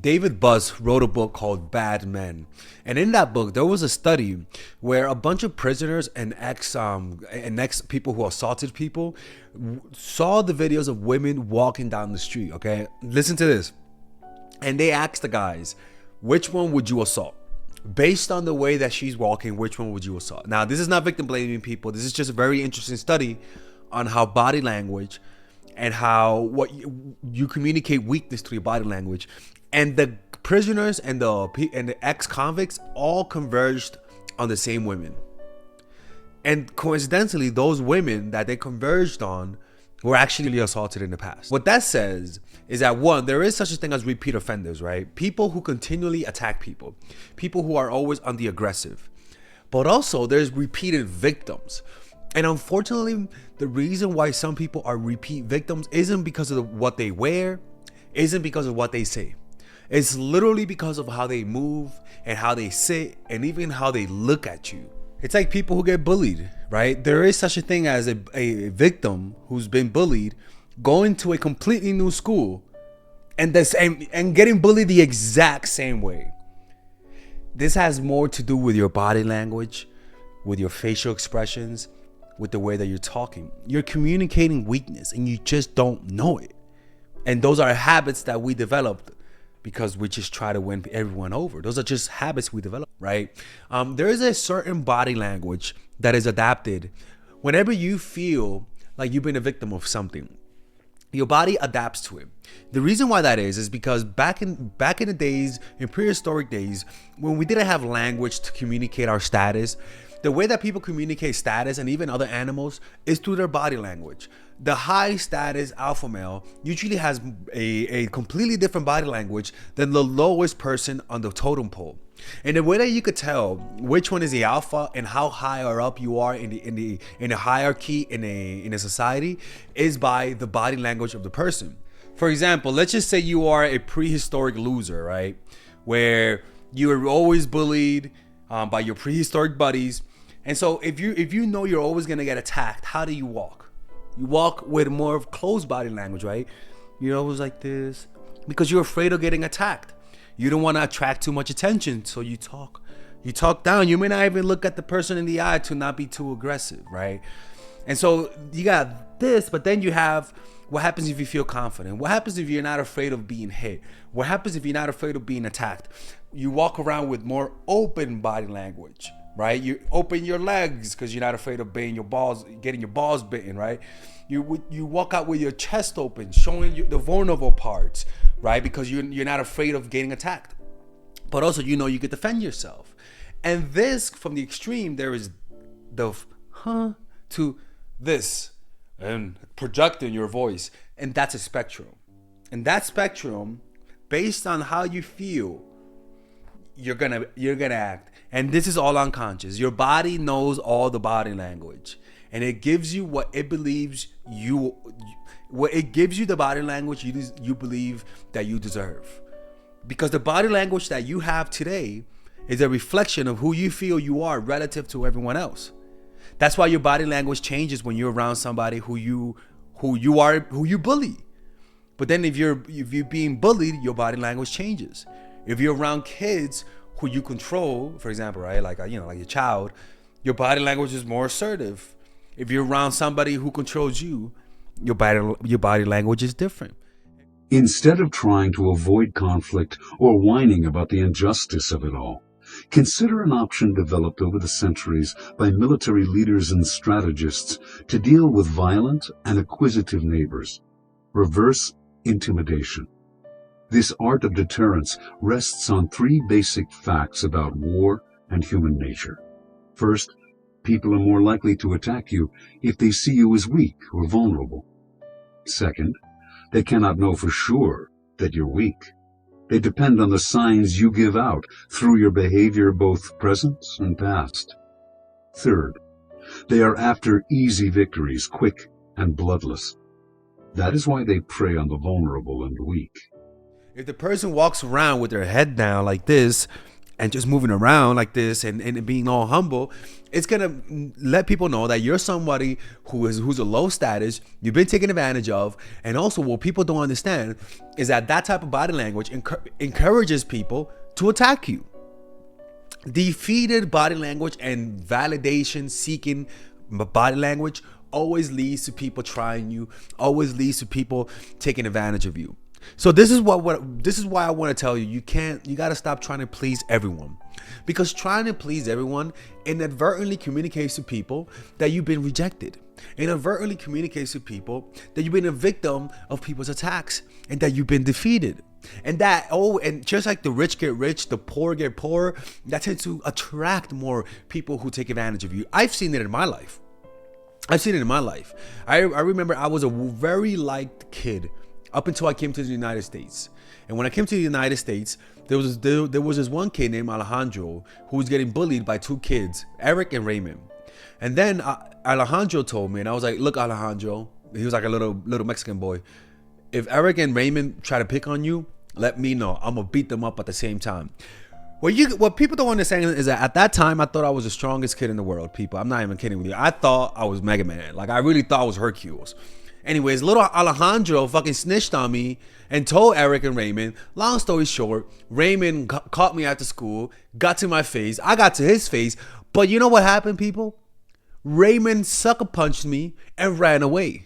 David Buss wrote a book called Bad Men. And in that book, there was a study where a bunch of prisoners and ex people who assaulted people saw the videos of women walking down the street, okay? Listen to this. And they asked the guys, which one would you assault? Based on the way that she's walking, which one would you assault? Now, this is not victim blaming people. This is just a very interesting study on how body language and how what you communicate weakness through your body language. And the prisoners and the ex-convicts all converged on the same women. And coincidentally, those women that they converged on were actually assaulted in the past. What that says is that, one, there is such a thing as repeat offenders, right? People who continually attack people who are always on the aggressive. But also there's repeated victims. And unfortunately, the reason why some people are repeat victims isn't because of what they wear, isn't because of what they say. It's literally because of how they move and how they sit and even how they look at you. It's like people who get bullied, right? There is such a thing as a victim who's been bullied going to a completely new school and getting bullied the exact same way. This has more to do with your body language, with your facial expressions, with the way that you're talking. You're communicating weakness and you just don't know it. And those are habits that we developed because we just try to win everyone over. Those are just habits we develop, right? There is a certain body language that is adapted whenever you feel like you've been a victim of something. Your body adapts to it. The reason why that is because back in the days, in prehistoric days, when we didn't have language to communicate our status, the way that people communicate status and even other animals is through their body language. The high status alpha male usually has a completely different body language than the lowest person on the totem pole. And the way that you could tell which one is the alpha and how high or up you are in the hierarchy in a society is by the body language of the person. For example, let's just say you are a prehistoric loser, right? Where you were always bullied by your prehistoric buddies. And so if you know you're always gonna get attacked, how do you walk? You walk with more of closed body language, right? You're always like this because you're afraid of getting attacked. You don't want to attract too much attention, so you talk down. You may not even look at the person in the eye to not be too aggressive, right? And so you got this, but then you have what happens if you feel confident? What happens if you're not afraid of being hit? What happens if you're not afraid of being attacked? You walk around with more open body language, right? You open your legs because you're not afraid of getting your balls bitten, right? You walk out with your chest open, showing you the vulnerable parts, right? Because you're not afraid of getting attacked. But also, you can defend yourself. And this, from the extreme, there is the to this and projecting your voice. And that's a spectrum. And that spectrum, based on how you feel, you're gonna act. And this is all unconscious. Your body knows all the body language, and it gives you what it believes it gives you the body language you believe that you deserve. Because the body language that you have today is a reflection of who you feel you are relative to everyone else. That's why your body language changes when you're around somebody who you bully. But then if you're being bullied, your body language changes. If you're around kids who you control, for example, right, like your child, your body language is more assertive. If you're around somebody who controls you, your body language is different. Instead of trying to avoid conflict or whining about the injustice of it all, consider an option developed over the centuries by military leaders and strategists to deal with violent and acquisitive neighbors: reverse intimidation. This art of deterrence rests on three basic facts about war and human nature. First, people are more likely to attack you if they see you as weak or vulnerable. Second, they cannot know for sure that you're weak. They depend on the signs you give out through your behavior, both present and past. Third, they are after easy victories, quick and bloodless. That is why they prey on the vulnerable and weak. If the person walks around with their head down like this and just moving around like this and being all humble, it's gonna let people know that you're somebody who's a low status, you've been taken advantage of. And also what people don't understand is that type of body language encourages people to attack you. Defeated body language and validation seeking body language always leads to people trying you, always leads to people taking advantage of you. So this is why I want to tell you, you got to stop trying to please everyone, because trying to please everyone inadvertently communicates to people that you've been rejected, inadvertently communicates to people that you've been a victim of people's attacks and that you've been defeated. And and just like the rich get rich, the poor get poorer, that tends to attract more people who take advantage of you. I've seen it in my life. I remember I was a very liked kid up until I came to the United States. And when I came to the United States, there was this one kid named Alejandro who was getting bullied by two kids, Eric and Raymond. And then Alejandro told me, and I was like, look, Alejandro, he was like a little Mexican boy. If Eric and Raymond try to pick on you, let me know. I'm gonna beat them up at the same time. What people don't understand is that at that time, I thought I was the strongest kid in the world, people. I'm not even kidding with you. I thought I was Mega Man. Like, I really thought I was Hercules. Anyways, little Alejandro fucking snitched on me and told Eric and Raymond. Long story short, Raymond caught me after school, got to my face. I got to his face. But you know what happened, people? Raymond sucker punched me and ran away.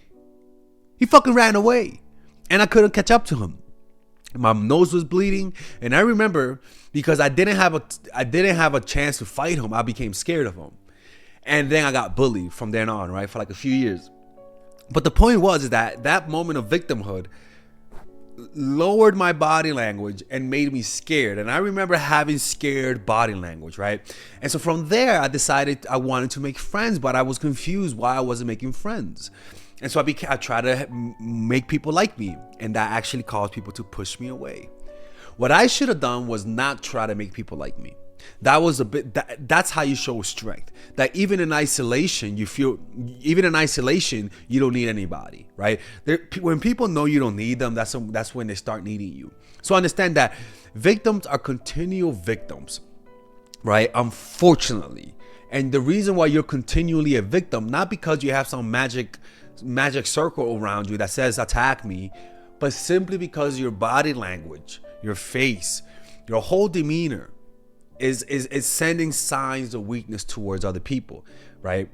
He fucking ran away. And I couldn't catch up to him. My nose was bleeding. And I remember, because I didn't have a chance to fight him, I became scared of him. And then I got bullied from then on, right? For like a few years. But the point was that moment of victimhood lowered my body language and made me scared. And I remember having scared body language, right? And so from there, I decided I wanted to make friends, but I was confused why I wasn't making friends. And so I tried to make people like me, and that actually caused people to push me away. What I should have done was not try to make people like me. That's how you show strength. That even in isolation, you don't need anybody, right? When people know you don't need them, that's when they start needing you. So understand that victims are continual victims, right? Unfortunately. And the reason why you're continually a victim, not because you have some magic circle around you that says attack me, but simply because your body language, your face, your whole demeanor is sending signs of weakness towards other people, right?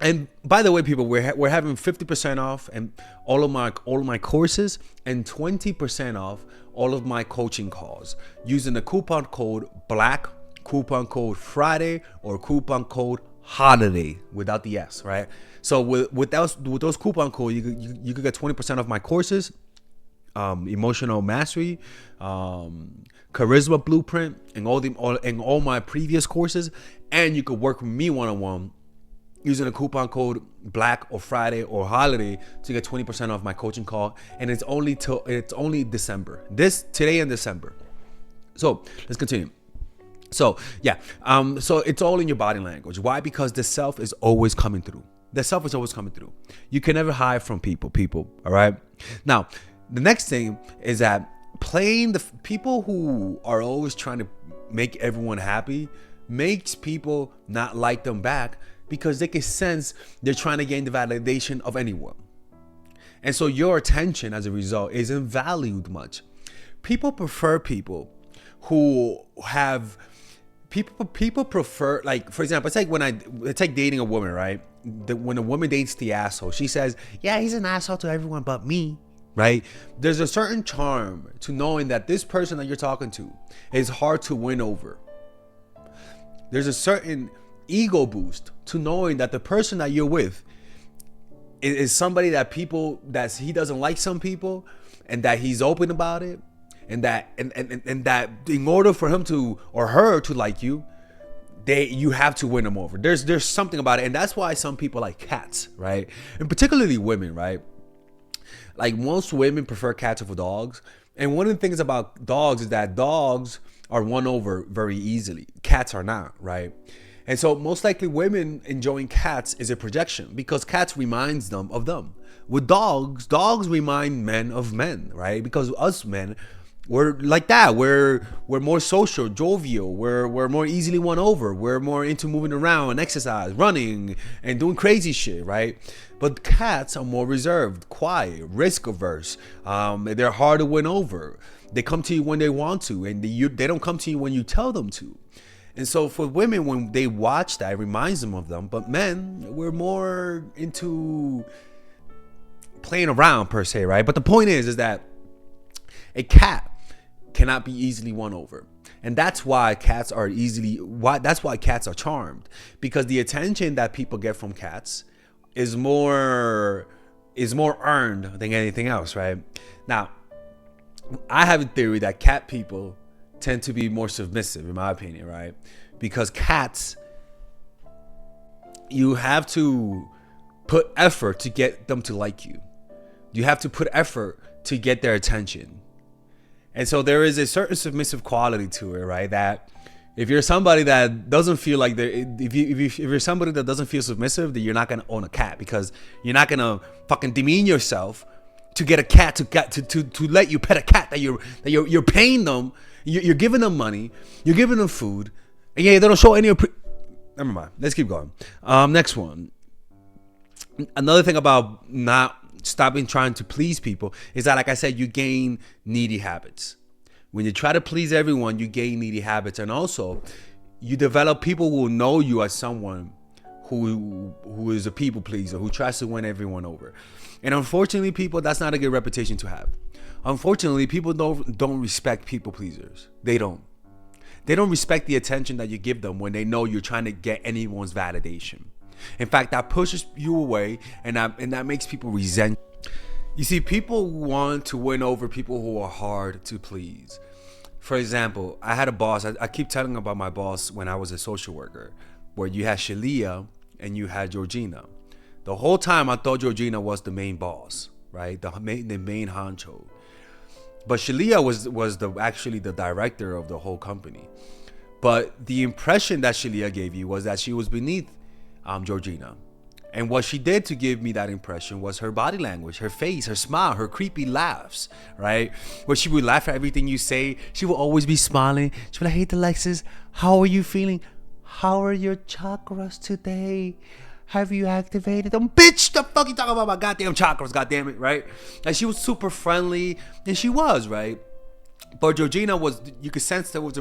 And by the way, people, we're having 50% off and all of my courses, and 20% off all of my coaching calls using the coupon code BLACK, coupon code Friday, or coupon code HOLIDAY without the S, right? So with those coupon codes, you could get 20% off my courses, emotional mastery, charisma blueprint, and all my previous courses. And you could work with me one-on-one using the coupon code BLACK or Friday or HOLIDAY to get 20% off my coaching call. And it's only December, today in December. So let's continue. So yeah, so it's all in your body language. Why? Because the self is always coming through. You can never hide from people, all right? Now, the next thing is that playing the people who are always trying to make everyone happy makes people not like them back, because they can sense they're trying to gain the validation of anyone. And so your attention as a result isn't valued much. People prefer people who have people prefer, like, for example, it's like dating a woman, right? When a woman dates the asshole, she says, yeah, he's an asshole to everyone but me, right? There's a certain charm to knowing that this person that you're talking to is hard to win over. There's a certain ego boost to knowing that the person that you're with is somebody that he doesn't like some people, and that he's open about it, and that in order for him to or her to like you, you have to win them over. There's something about it, and that's why some people like cats, right? And particularly women, right? Like, most women prefer cats over dogs. And one of the things about dogs is that dogs are won over very easily. Cats are not, right? And so most likely women enjoying cats is a projection, because cats reminds them of them. With dogs remind men of men, right? Because us men We're like that. We're more social, jovial. We're more easily won over. We're more into moving around and exercise, running, and doing crazy shit, right? But cats are more reserved, quiet, risk averse. They're hard to win over. They come to you when they want to, and they don't come to you when you tell them to. And so for women, when they watch that, it reminds them of them. But men, we're more into playing around per se, right? But the point is that a cat cannot be easily won over. And that's why cats are that's why cats are charmed, because the attention that people get from cats is more earned than anything else, right? Now, I have a theory that cat people tend to be more submissive, in my opinion, right? Because cats, you have to put effort to get them to like you. You have to put effort to get their attention. And so there is a certain submissive quality to it, right? That if you're somebody that doesn't feel like if you're somebody that doesn't feel submissive, then you're not gonna own a cat, because you're not gonna fucking demean yourself to get a cat to let you pet a cat that you're paying them, you're giving them money, you're giving them food, and yeah, they don't show any. Never mind. Let's keep going. Next one. Another thing about not stopping trying to please people is that, like I said, you gain needy habits. When you try to please everyone, you gain needy habits, and also you develop people who will know you as someone who is a people pleaser, who tries to win everyone over. And unfortunately, people, that's not a good reputation to have. Unfortunately, people don't respect people pleasers. They don't respect the attention that you give them when they know you're trying to get anyone's validation. In fact, that pushes you away, and that makes people resent. You see, people want to win over people who are hard to please. For example, I had a boss. I keep telling about my boss when I was a social worker, where you had Shalia and you had Georgina. The whole time I thought Georgina was the main boss, right? The main honcho. But Shalia was actually the director of the whole company. But the impression that Shalia gave you was that she was beneath Georgina. And what she did to give me that impression was her body language, her face, her smile, her creepy laughs, right? Where she would laugh at everything you say. She would always be smiling. She would be like, "Hey, Alexis, how are you feeling? How are your chakras today? Have you activated them?" Bitch, the fuck you talking about my goddamn chakras, goddamn it, right? And she was super friendly, and she was, right? But Georgina you could sense there was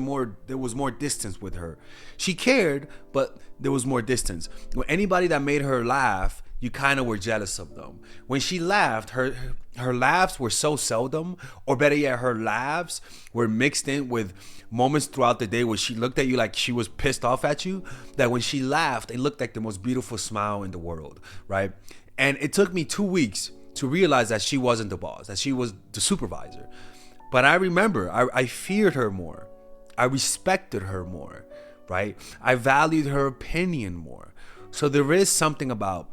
more distance with her. She cared, but there was more distance. When anybody that made her laugh, you kind of were jealous of them. When she laughed, her laughs were so seldom, or better yet, her laughs were mixed in with moments throughout the day where she looked at you like she was pissed off at you, that when she laughed, it looked like the most beautiful smile in the world, right? And it took me 2 weeks to realize that she wasn't the boss, that she was the supervisor. But I remember, I feared her more. I respected her more, right? I valued her opinion more. So there is something about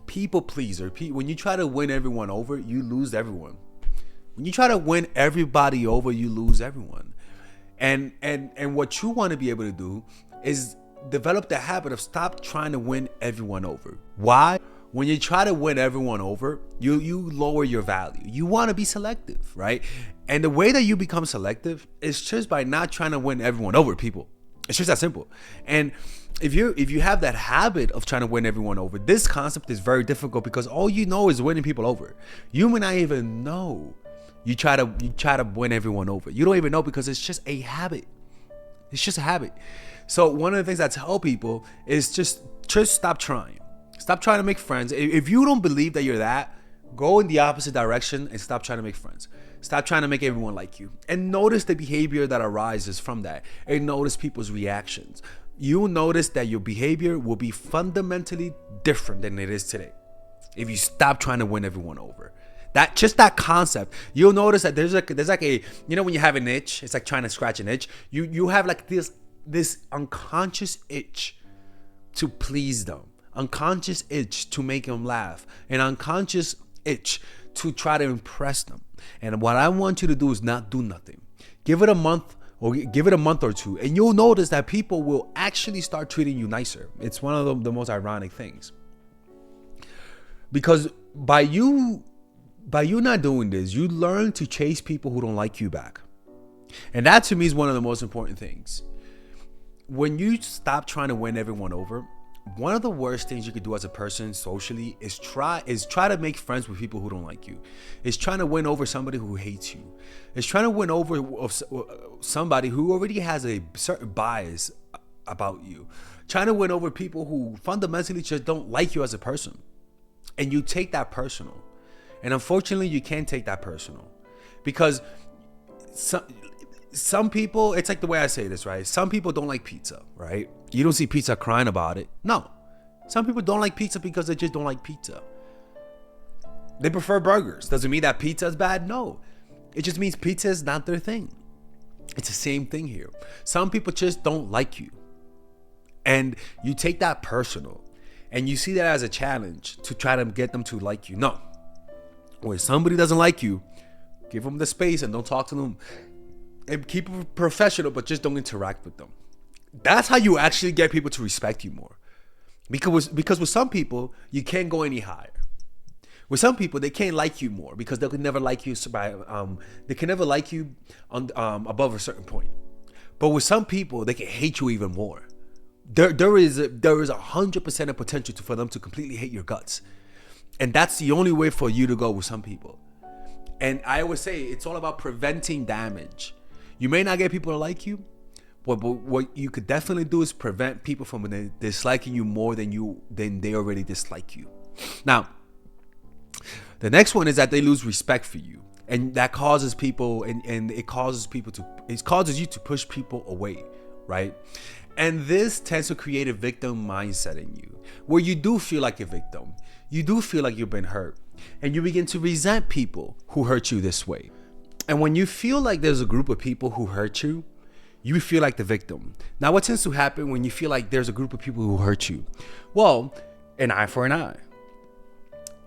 people pleaser. When you try to win everyone over, you lose everyone. When you try to win everybody over, you lose everyone. And what you want to be able to do is develop the habit of stop trying to win everyone over. Why? When you try to win everyone over, you lower your value. You want to be selective, right? And the way that you become selective is just by not trying to win everyone over, people. It's just that simple. And if you have that habit of trying to win everyone over, this concept is very difficult, because all you know is winning people over. You may not even know you try to win everyone over. You don't even know, because it's just a habit. It's just a habit. So one of the things I tell people is just stop trying. Stop trying to make friends. If you don't believe that you're that, go in the opposite direction and stop trying to make friends. Stop trying to make everyone like you. And notice the behavior that arises from that. And notice people's reactions. You'll notice that your behavior will be fundamentally different than it is today if you stop trying to win everyone over. That concept, you'll notice that there's like a, you know, when you have an itch, it's like trying to scratch an itch. You have like this unconscious itch to please them. Unconscious itch to make them laugh, an unconscious itch to try to impress them. And what I want you to do is not do nothing. Give it a month or two, and you'll notice that people will actually start treating you nicer. It's one of the most ironic things, because by you by you not doing this, you learn to chase people who don't like you back. And that to me is one of the most important things. When you stop trying to win everyone over, one of the worst things you could do as a person socially is try to make friends with people who don't like you. Is trying to win over somebody who hates you. Is trying to win over somebody who already has a certain bias about you. Trying to win over people who fundamentally just don't like you as a person. And you take that personal. And unfortunately, you can't take that personal. Because some people, it's like the way I say this, right? Some people don't like pizza, right? You don't see pizza crying about it. No. Some people don't like pizza because they just don't like pizza. They prefer burgers. Doesn't mean that pizza is bad. No. It just means pizza is not their thing. It's the same thing here. Some people just don't like you. And you take that personal. And you see that as a challenge to try to get them to like you. No. When somebody doesn't like you, give them the space and don't talk to them. And keep it professional, but just don't interact with them. That's how you actually get people to respect you more. Because with some people, you can't go any higher. With some people, they can't like you more because they could never like you they can never like you above a certain point. But with some people, they can hate you even more. There is 100% of potential for them to completely hate your guts. And that's the only way for you to go with some people. And I always say it's all about preventing damage. You may not get people to like you, but what you could definitely do is prevent people from disliking you more than they already dislike you. Now, the next one is that they lose respect for you, and that causes people, and it causes you to push people away, right? And this tends to create a victim mindset in you, where you do feel like a victim, you do feel like you've been hurt, and you begin to resent people who hurt you this way. And when you feel like there's a group of people who hurt you, you feel like the victim. Now, what tends to happen when you feel like there's a group of people who hurt you? Well, an eye for an eye.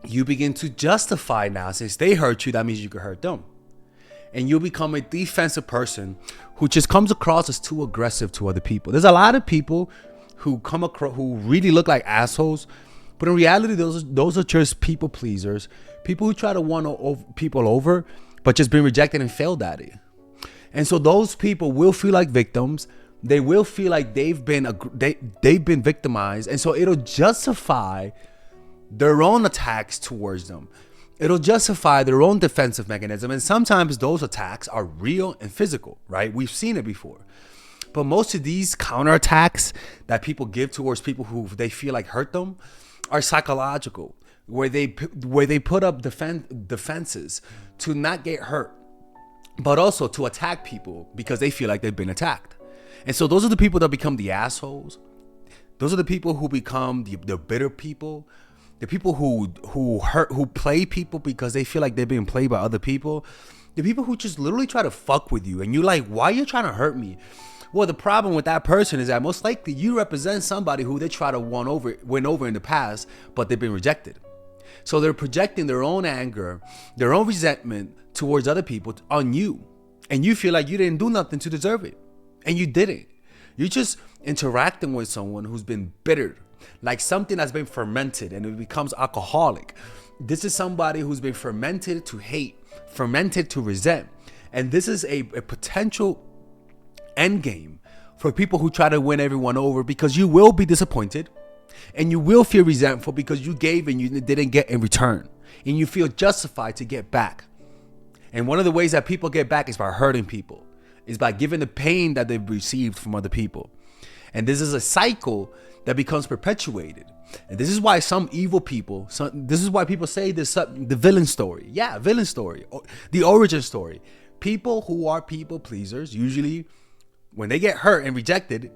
You begin to justify now, since they hurt you, that means you could hurt them. And you'll become a defensive person who just comes across as too aggressive to other people. There's a lot of people who come across who really look like assholes, but in reality, those are just people pleasers, people who try to win people over, but just been rejected and failed at it. And so those people will feel like victims. They will feel like they've been victimized, and so it'll justify their own attacks towards them. It'll justify their own defensive mechanism, and sometimes those attacks are real and physical, right? We've seen it before. But most of these counterattacks that people give towards people who they feel like hurt them are psychological, where they put up defenses to not get hurt, but also to attack people because they feel like they've been attacked. And so those are the people that become the assholes. Those are the people who become the bitter people. The people who play people because they feel like they're being played by other people. The people who just literally try to fuck with you, and you're like, why are you trying to hurt me? Well, the problem with that person is that most likely you represent somebody who they try to win over in the past, but they've been rejected. So they're projecting their own anger, their own resentment towards other people on you. And you feel like you didn't do nothing to deserve it. And you didn't. You're just interacting with someone who's been bitter, like something that's been fermented and it becomes alcoholic. This is somebody who's been fermented to hate, fermented to resent. And this is a potential end game for people who try to win everyone over, because you will be disappointed and you will feel resentful because you gave and you didn't get in return, and you feel justified to get back. And one of the ways that people get back is by hurting people, is by giving the pain that they've received from other people. And this is a cycle that becomes perpetuated. And this is why some evil people, this is why people say this, the villain story. Yeah, villain story, the origin story. People who are people pleasers, usually when they get hurt and rejected,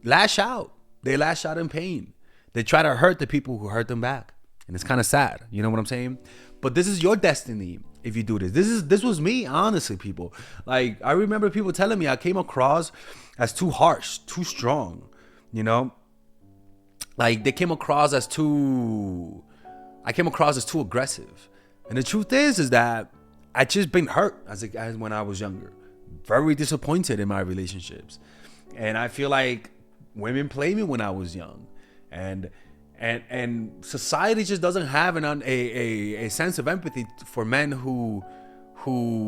lash out. They lash out in pain. They try to hurt the people who hurt them back. And it's kind of sad. You know what I'm saying? But this is your destiny if you do this. This was me, honestly, people. Like, I remember people telling me I came across as too harsh, too strong, you know? Like, I came across as too aggressive. And the truth is that I just been hurt as when I was younger. Very disappointed in my relationships. And I feel like women played me when I was young. And and society just doesn't have a sense of empathy for men who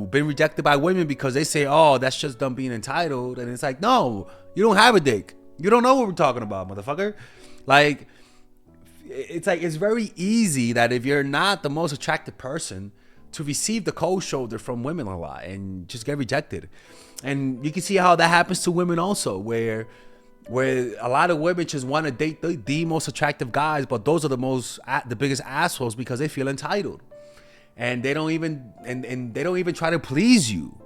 been rejected by women, because they say, oh, that's just them being entitled. And it's like, no, you don't have a dick. You don't know what we're talking about, motherfucker. Like, it's like, it's very easy that if you're not the most attractive person to receive the cold shoulder from women a lot and just get rejected. And you can see how that happens to women also, where a lot of women just want to date the most attractive guys, but those are the biggest assholes because they feel entitled. And they don't even and they don't even try to please you,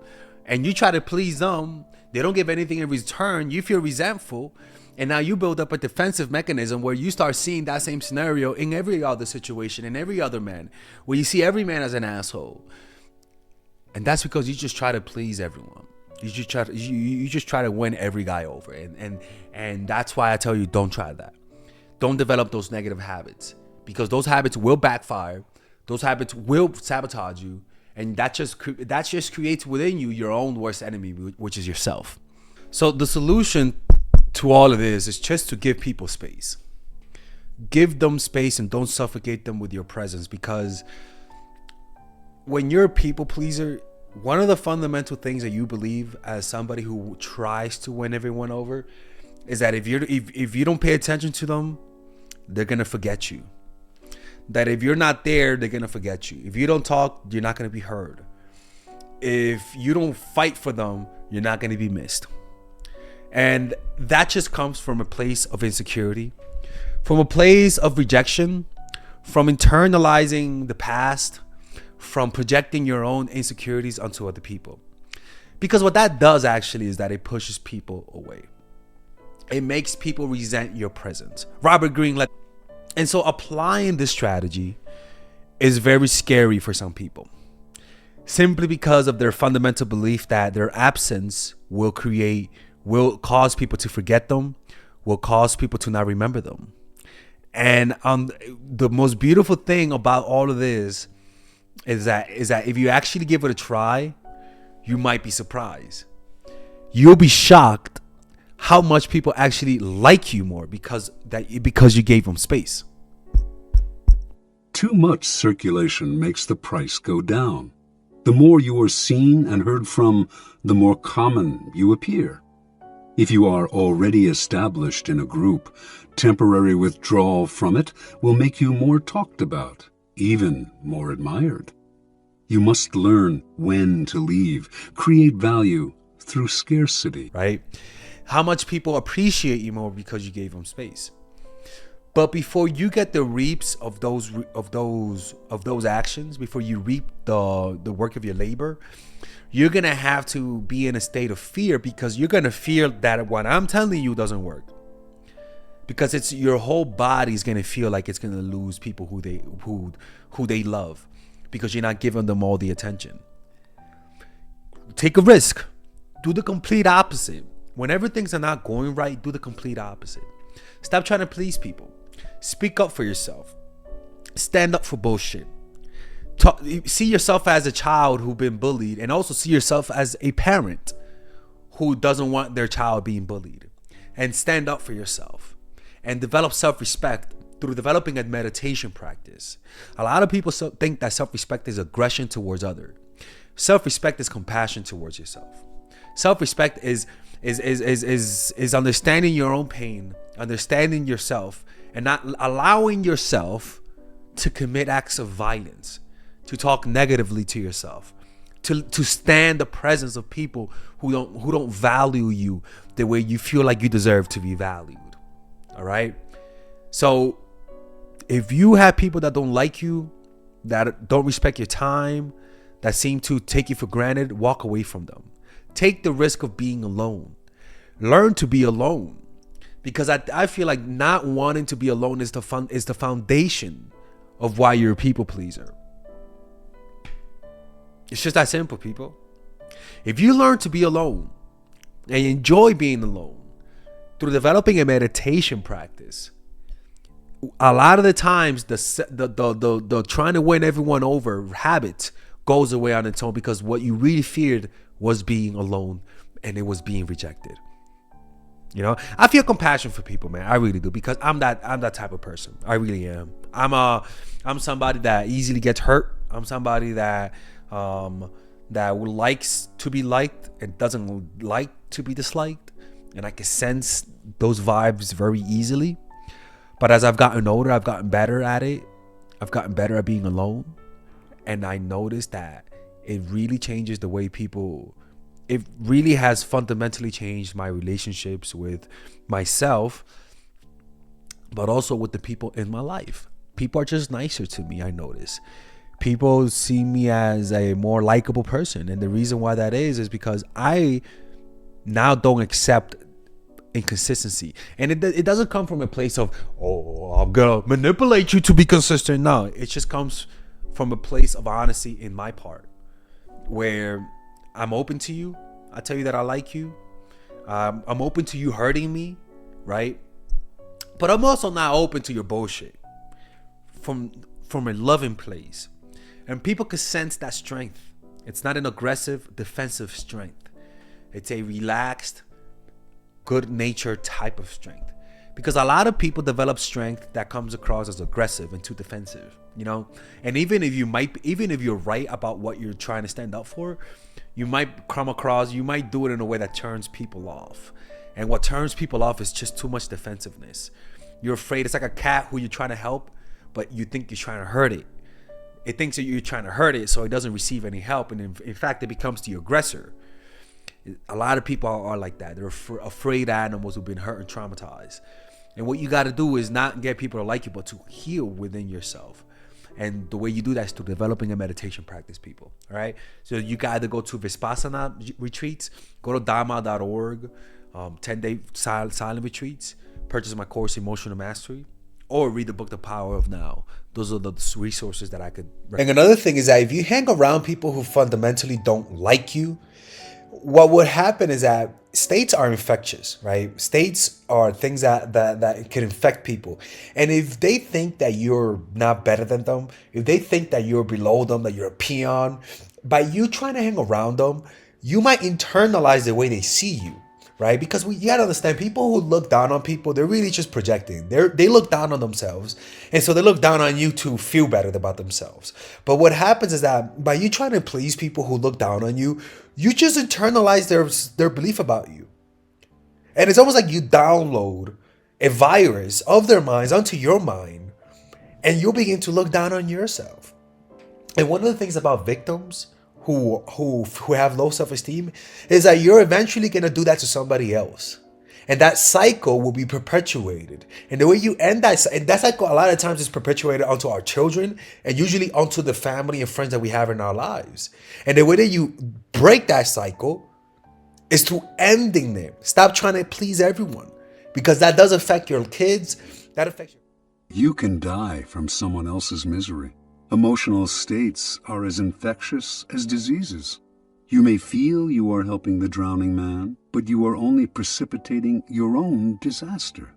and you try to please them. They don't give anything in return. You feel resentful, and now you build up a defensive mechanism where you start seeing that same scenario in every other situation, in every other man, where you see every man as an asshole. And that's because you just try to please everyone. You just try to win every guy over, and that's why I tell you, don't try that. Don't develop those negative habits, because those habits will backfire. Those habits will sabotage you, and that just creates within you your own worst enemy, which is yourself. So the solution to all of this is just to give people space. Give them space and don't suffocate them with your presence, because when you're a people pleaser, one of the fundamental things that you believe as somebody who tries to win everyone over is that if you don't pay attention to them, they're gonna forget you. That if you're not there, they're gonna forget you. If you don't talk, you're not gonna be heard. If you don't fight for them, you're not gonna be missed. And that just comes from a place of insecurity, from a place of rejection, from internalizing the past, from projecting your own insecurities onto other people. Because what that does actually is that it pushes people away. It makes people resent your presence. Robert Greene And so applying this strategy is very scary for some people, simply because of their fundamental belief that their absence will cause people to forget them, will cause people to not remember them. And the most beautiful thing about all of this is that if you actually give it a try, you might be surprised. You'll be shocked how much people actually like you more because you gave them space. Too much circulation makes the price go down. The more you are seen and heard from, the more common you appear. If you are already established in a group, temporary withdrawal from it will make you more talked about, even more admired. You must learn when to leave, create value through scarcity. Right? How much people appreciate you more because you gave them space. But before you get the reaps of those actions, before you reap the work of your labor, you're gonna have to be in a state of fear, because you're gonna fear that what I'm telling you doesn't work. Because it's your whole body's gonna feel like it's gonna lose people who they love, because you're not giving them all the attention. Take a risk. Do the complete opposite. Whenever things are not going right, do the complete opposite. Stop trying to please people. Speak up for yourself. Stand up for bullshit. See yourself as a child who's been bullied, and also see yourself as a parent who doesn't want their child being bullied. And stand up for yourself. And develop self-respect through developing a meditation practice. A lot of people think that self-respect is aggression towards others. Self-respect is compassion towards yourself. Self-respect is understanding your own pain, understanding yourself, and not allowing yourself to commit acts of violence, to talk negatively to yourself, to stand the presence of people who don't value you the way you feel like you deserve to be valued. All right? So if you have people that don't like you, that don't respect your time, that seem to take you for granted, walk away from them. Take the risk of being alone. Learn to be alone. Because I feel like not wanting to be alone is the foundation of why you're a people pleaser. It's just that simple, people. If you learn to be alone and enjoy being alone through developing a meditation practice, a lot of the times the trying to win everyone over habit goes away on its own, because what you really feared was being alone, and it was being rejected. You know, I feel compassion for people, man. I really do, because I'm that type of person. I really am. I'm somebody that easily gets hurt. I'm somebody that likes to be liked and doesn't like to be disliked, and I can sense those vibes very easily. But as I've gotten older, I've gotten better at it. I've gotten better at being alone, and I noticed that it really changes the way people. It really has fundamentally changed my relationships with myself, but also with the people in my life. People are just nicer to me, I notice. People see me as a more likable person. And the reason why that is because I now don't accept inconsistency. And it doesn't come from a place of, oh, I'm going to manipulate you to be consistent. No, it just comes from a place of honesty in my part, where I'm open to you. I tell you that I like you. I'm open to you hurting me, right? But I'm also not open to your bullshit from a loving place. And people can sense that strength. It's not an aggressive, defensive strength. It's a relaxed, good-natured type of strength. Because a lot of people develop strength that comes across as aggressive and too defensive, you know? And even if you're right about what you're trying to stand up for, you might do it in a way that turns people off. And what turns people off is just too much defensiveness. You're afraid. It's like a cat who you're trying to help, but you think you're trying to hurt it. It thinks that you're trying to hurt it, so it doesn't receive any help. And in fact, it becomes the aggressor. A lot of people are like that. They're afraid animals who've been hurt and traumatized. And what you got to do is not get people to like you, but to heal within yourself. And the way you do that is through developing a meditation practice, people. All right. So you can either go to Vipassana retreats, go to dharma.org, 10-day silent retreats, purchase my course, Emotional Mastery, or read the book, The Power of Now. Those are the resources that I could recommend. And another thing is that if you hang around people who fundamentally don't like you, what would happen is that states are infectious, right? States are things that can infect people. And if they think that you're not better than them, if they think that you're below them, that you're a peon, by you trying to hang around them, you might internalize the way they see you, right? Because you gotta understand, people who look down on people, they're really just projecting. They look down on themselves, and so they look down on you to feel better about themselves. But what happens is that by you trying to please people who look down on you, you just internalize their belief about you. And it's almost like you download a virus of their minds onto your mind, and you'll begin to look down on yourself. And one of the things about victims who have low self-esteem is that you're eventually going to do that to somebody else. And that cycle will be perpetuated. And the way you end that cycle a lot of times is perpetuated onto our children, and usually onto the family and friends that we have in our lives. And the way that you break that cycle is through ending them. Stop trying to please everyone, because that does affect your kids. That affects you. You can die from someone else's misery. Emotional states are as infectious as diseases. You may feel you are helping the drowning man, but you are only precipitating your own disaster.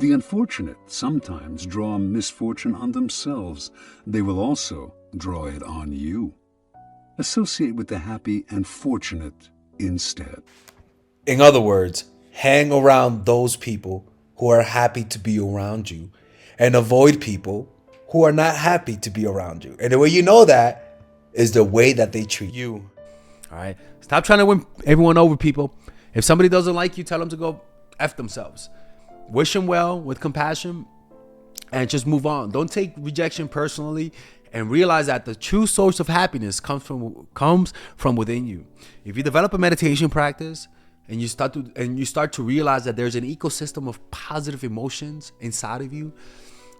The unfortunate sometimes draw misfortune on themselves. They will also draw it on you. Associate with the happy and fortunate instead. In other words, hang around those people who are happy to be around you, and avoid people who are not happy to be around you. And the way you know that is the way that they treat you. All right. Stop trying to win everyone over, people. If somebody doesn't like you, tell them to go F themselves. Wish them well with compassion and just move on. Don't take rejection personally, and realize that the true source of happiness comes from within you. If you develop a meditation practice and you start to realize that there's an ecosystem of positive emotions inside of you,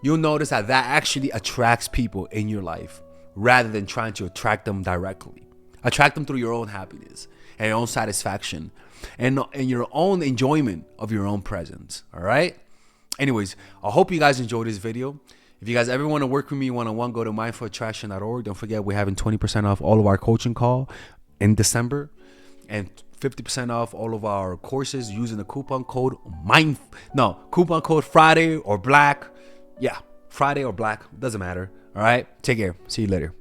you'll notice that actually attracts people in your life rather than trying to attract them directly. Attract them through your own happiness and your own satisfaction and your own enjoyment of your own presence. All right? Anyways, I hope you guys enjoyed this video. If you guys ever want to work with me one-on-one, go to mindfulattraction.org. Don't forget, we're having 20% off all of our coaching call in December, and 50% off all of our courses using the coupon code Friday or Black. Yeah, Friday or Black, doesn't matter. All right, take care. See you later.